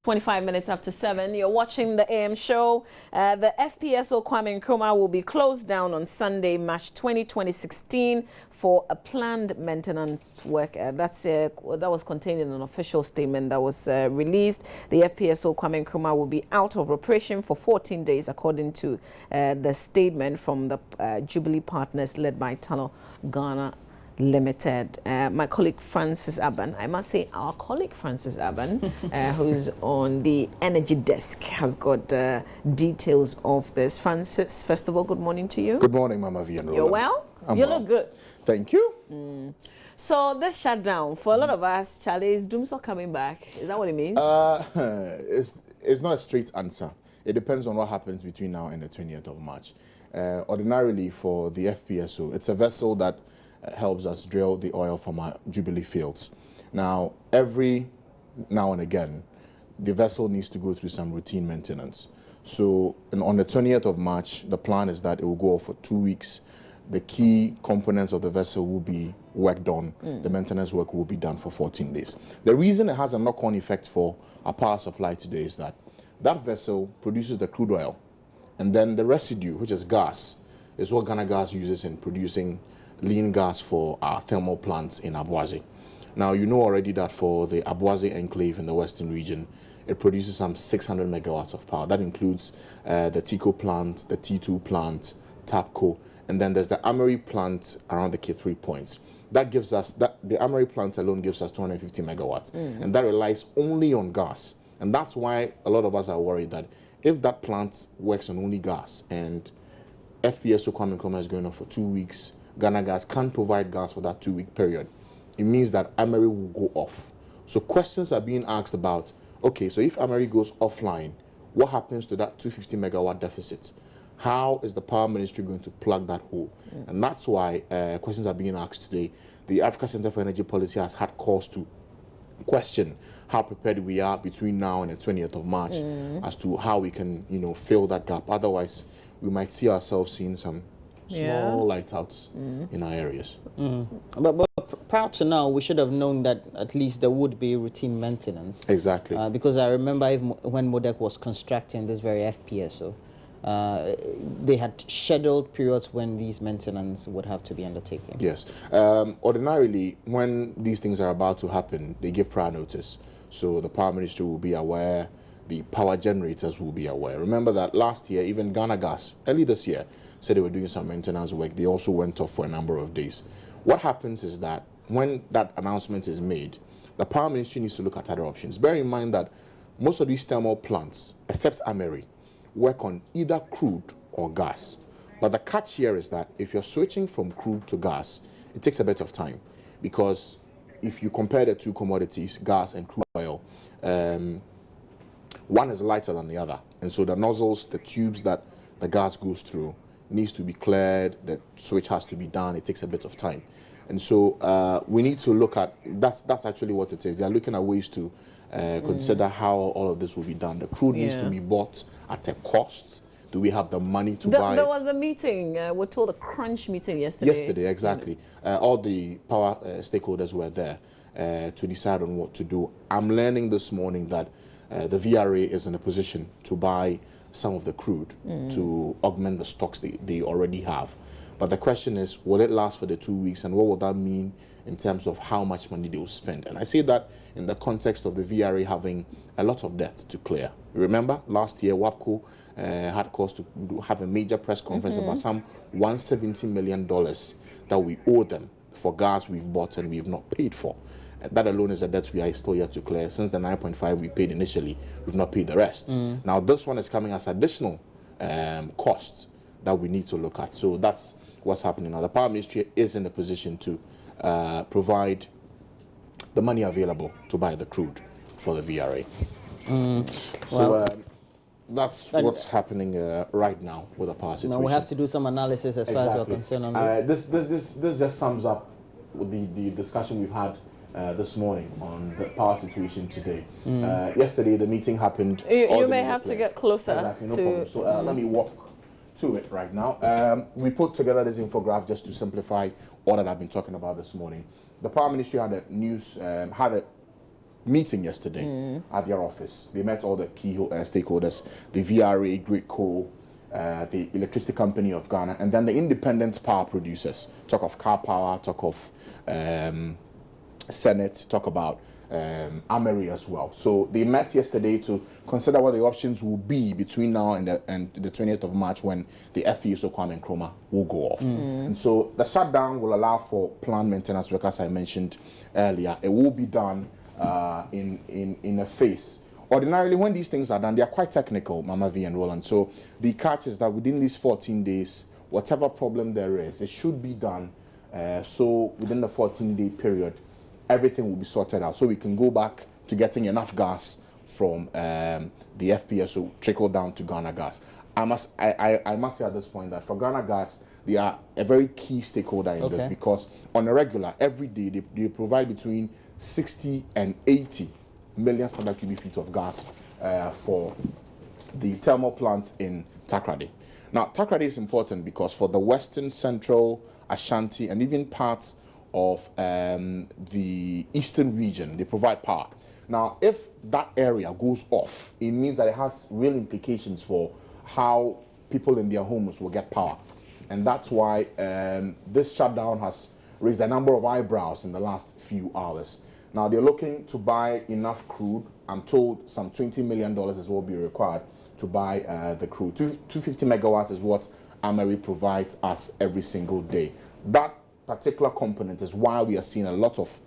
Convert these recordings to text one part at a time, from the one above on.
25 minutes after 7. You're watching the AM show. The FPSO Kwame Nkrumah will be closed down on Sunday, March 20, 2016 for a planned maintenance work. That was contained in an official statement that was released. The FPSO Kwame Nkrumah will be out of operation for 14 days, according to the statement from the Jubilee partners led by Tunnel Ghana Limited. My colleague Francis Aban, I must say our colleague Francis Aban, who's on the energy desk, has got details of this. Francis, first of all, good morning to you. Good morning, Mama V and Roland. You're well? You look good. Thank you. So this shutdown, for a lot of us, Charlie, is Doomsday coming back? Is that what it means? It's not a straight answer. It depends on what happens between now and the 20th of March. Ordinarily, for the FPSO, it's a vessel that helps us drill the oil from our Jubilee fields. Now, every now and again, the vessel needs to go through some routine maintenance. So on the 20th of March, the plan is that it will go off for 2 weeks. The key components of the vessel will be worked on. The maintenance work will be done for 14 days. The reason it has a knock-on effect for our power supply today is that that vessel produces the crude oil, and then the residue, which is gas, is what Ghana Gas uses in producing lean gas for our thermal plants in Abuazi. Now, you know already that for the Abuazi enclave in the western region, it produces some 600 megawatts of power. That includes the TICO plant, the T2 plant, TAPCO, and then there's the Amory plant around the K3 points. That gives us, the Amory plant alone gives us 250 megawatts, and that relies only on gas. And that's why a lot of us are worried that if that plant works on only gas and FPSO Kwame Nkrumah is going on for 2 weeks, Ghana Gas can't provide gas for that 2 week period, it means that Amory will go off. So questions are being asked about, okay, so if Amory goes offline, what happens to that 250 megawatt deficit? How is the power ministry going to plug that hole? And that's why questions are being asked today. The Africa Center for Energy Policy has had calls to question how prepared we are between now and the 20th of March as to how we can, fill that gap. Otherwise, we might see ourselves seeing some small lightouts in our areas. But prior to now, we should have known that at least there would be routine maintenance. Exactly. Because I remember when MODEC was constructing this very FPSO, they had scheduled periods when these maintenance would have to be undertaken. Yes. Ordinarily, when these things are about to happen, they give prior notice. So the power ministry will be aware, the power generators will be aware. Remember that last year, even Ghana Gas, early this year, said they were doing some maintenance work. They also went off for a number of days. What happens is that when that announcement is made, the power ministry needs to look at other options. Bear in mind that most of these thermal plants, except Amory, work on either crude or gas. But the catch here is that if you're switching from crude to gas, it takes a bit of time, because if you compare the two commodities, gas and crude oil, one is lighter than the other. And so the nozzles, the tubes that the gas goes through, needs to be cleared, the switch has to be done, it takes a bit of time. And so we need to look at, that's actually what it is. They are looking at ways to consider how all of this will be done. The crude needs to be bought at a cost. Do we have the money to buy it? There was a meeting, we're told a crunch meeting yesterday. Yesterday, exactly. All the power stakeholders were there to decide on what to do. I'm learning this morning that the VRA is in a position to buy some of the crude to augment the stocks they already have. But the question is, will it last for the 2 weeks, and what will that mean in terms of how much money they will spend? And I say that in the context of the VRA having a lot of debt to clear. Remember, last year, WAPCO had cause to have a major press conference about some $170 million that we owe them for gas we've bought and we've not paid for. That alone is a debt we are still yet to clear. Since the 9.5 we paid initially, we've not paid the rest. Now, this one is coming as additional cost that we need to look at. So that's what's happening now. The power ministry is in a position to provide the money available to buy the crude for the VRA. So that's what's happening right now with the power situation. Now we have to do some analysis as far as we're concerned on that. This just sums up the discussion we've had this morning on the power situation today. Yesterday, the meeting happened. You may have to get closer. Exactly, no problem. So let me walk to it right now. We put together this infographic just to simplify all that I've been talking about this morning. The Power Ministry had a meeting yesterday at their office. They met all the key stakeholders, the VRA, Grid Co, the Electricity Company of Ghana, and then the independent power producers. Talk of Car Power, talk of Senate, talk about Ameri as well. So they met yesterday to consider what the options will be between now and the 20th of March when the FPSO Kwame Nkrumah will go off. And so the shutdown will allow for planned maintenance work, as I mentioned earlier. It will be done in a phase. Ordinarily, when these things are done, they are quite technical, Mama V and Roland. So the catch is that within these 14 days, whatever problem there is, it should be done. So within the 14-day period, everything will be sorted out. So we can go back to getting enough gas from the FPSO trickle down to Ghana Gas. I must say at this point that for Ghana Gas, they are a very key stakeholder in this, because on a regular, every day, they provide between 60 and 80 million standard cubic feet of gas for the thermal plants in Takoradi. Now, Takoradi is important because for the Western, Central, Ashanti, and even parts of the Eastern region, they provide power. Now, if that area goes off, it means that it has real implications for how people in their homes will get power. And that's why this shutdown has raised a number of eyebrows in the last few hours. Now, they're looking to buy enough crude. I'm told some $20 million is what will be required to buy the crude. 250 megawatts is what Ameri provides us every single day. That particular component is why we are seeing a lot of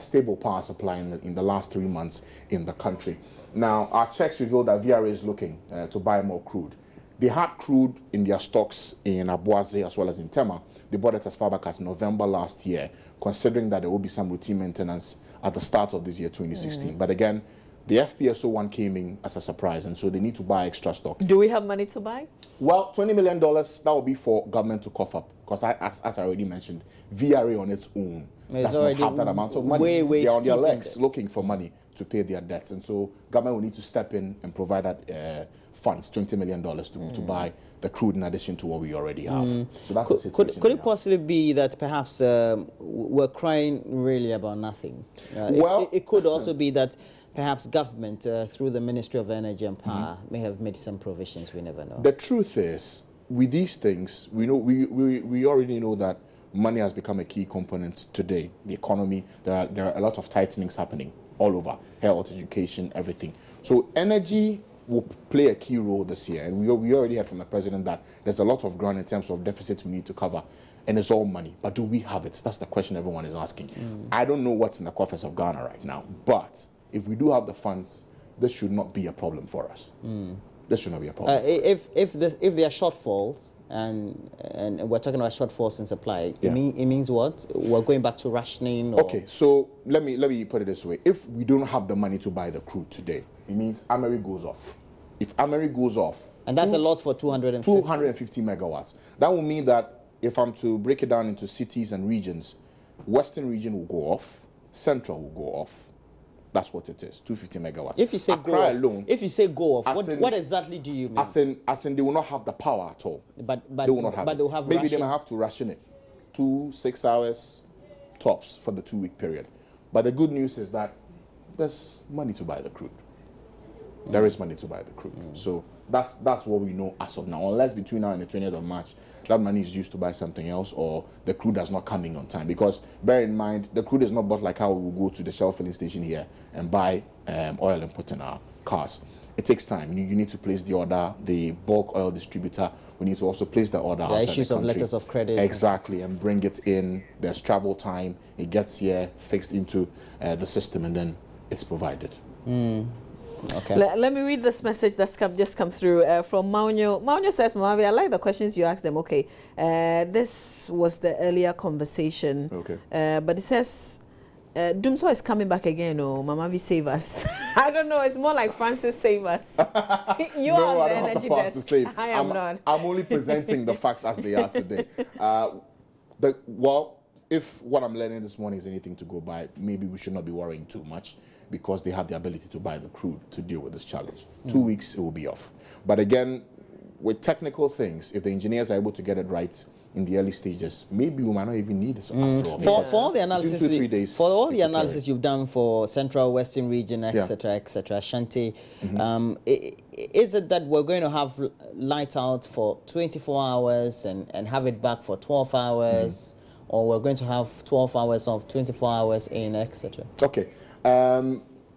stable power supply in the last 3 months in the country. Now, our checks reveal that VRA is looking to buy more crude. They had crude in their stocks in Abuaze as well as in Tema. They bought it as far back as November last year, considering that there will be some routine maintenance at the start of this year, 2016. But again, the FPSO one came in as a surprise, and so they need to buy extra stock. Do we have money to buy? Well, $20 million, that will be for government to cough up, because as I already mentioned, VRA on its own does not have that amount of money. They're on their legs looking for money to pay their debts, and so government will need to step in and provide that funds, $20 million to buy the crude in addition to what we already have. So that's the situation. Could it possibly be that perhaps we're crying really about nothing? Well, it could also be that perhaps government, through the Ministry of Energy and Power, may have made some provisions. We never know. The truth is, with these things, we already know that money has become a key component today. The economy, there are a lot of tightenings happening all over, health, education, everything. So energy will play a key role this year, and we already heard from the president that there's a lot of ground in terms of deficits we need to cover, and it's all money. But do we have it? That's the question everyone is asking. I don't know what's in the coffers of Ghana right now, but if we do have the funds, this should not be a problem for us. This should not be a problem. If there are shortfalls, and we're talking about shortfalls in supply, it means what? We're going back to rationing? Or? Okay, so let me put it this way. If we don't have the money to buy the crude today, it means Ameri goes off. If Ameri goes off... And that's a lot for 250 megawatts. That will mean that if I'm to break it down into cities and regions, Western region will go off, Central will go off. That's what it is, 250 megawatts. If you say go off, alone, if you say go off, what exactly do you mean? As in they will not have the power at all. But they will not have it. They'll have maybe they might have to ration it 6 hours tops for the 2-week period. But the good news is that there's money to buy the crude. There is money to buy the crude. So that's what we know as of now. Unless between now and the 20th of March, that money is used to buy something else, or the crude is not coming on time. Because bear in mind, the crude is not bought like how we will go to the Shell filling station here and buy oil and put in our cars. It takes time. You need to place the order. The bulk oil distributor, we need to also place the order outside the country. Issues of letters of credit. Exactly, and bring it in. There's travel time. It gets here, fixed into the system, and then it's provided. Okay. Let me read this message that's just come through from Maunyo. Maunyo says, Mamavi, I like the questions you asked them. Okay, this was the earlier conversation. Okay. But it says, Dumso is coming back again. Oh, Mamavi, save us. I don't know. It's more like Francis, save us. You no, are the energy desk. To save. I am not. I'm only presenting the facts as they are today. Well, if what I'm learning this morning is anything to go by, maybe we should not be worrying too much, because they have the ability to buy the crude to deal with this challenge. 2 weeks, it will be off. But again, with technical things, if the engineers are able to get it right, in the early stages, maybe we might not even need it after all. For all the analysis, 2 to 3 days. For all the analysis you've done for Central Western region, etc., etc., Ashanti, is it that we're going to have light out for 24 hours and have it back for 12 hours, or we're going to have 12 hours of 24 hours in, etc.? Okay.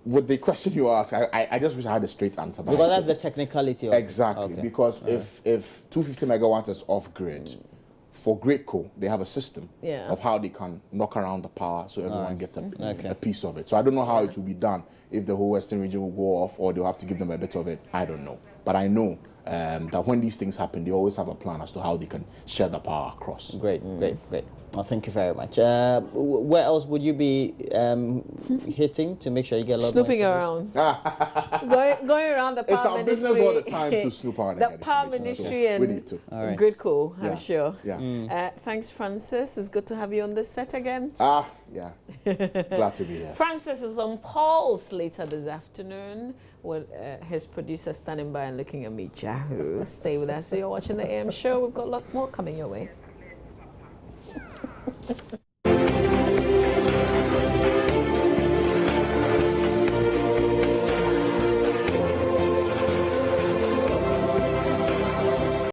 With the question you ask, I just wish I had a straight answer. Because that's the technicality of exactly. it. Okay. Because if 250 megawatts is off grid, for GridCo, they have a system of how they can knock around the power so everyone gets a piece of it. So I don't know how it will be done, if the whole Western region will go off or they'll have to give them a bit of it. I don't know. But I know that when these things happen, they always have a plan as to how they can share the power across. Great. Well, thank you very much. Where else would you be hitting to make sure you get a lot Snooping around. going around the power ministry. It's our business all the time to snoop around. The power ministry and we need to. GridCo, I'm sure. Yeah. Thanks, Francis. It's good to have you on this set again. Yeah. Glad to be here. Francis is on Pulse later this afternoon with his producer standing by and looking at me. Jahu, stay with us. So you're watching the AM show. We've got a lot more coming your way.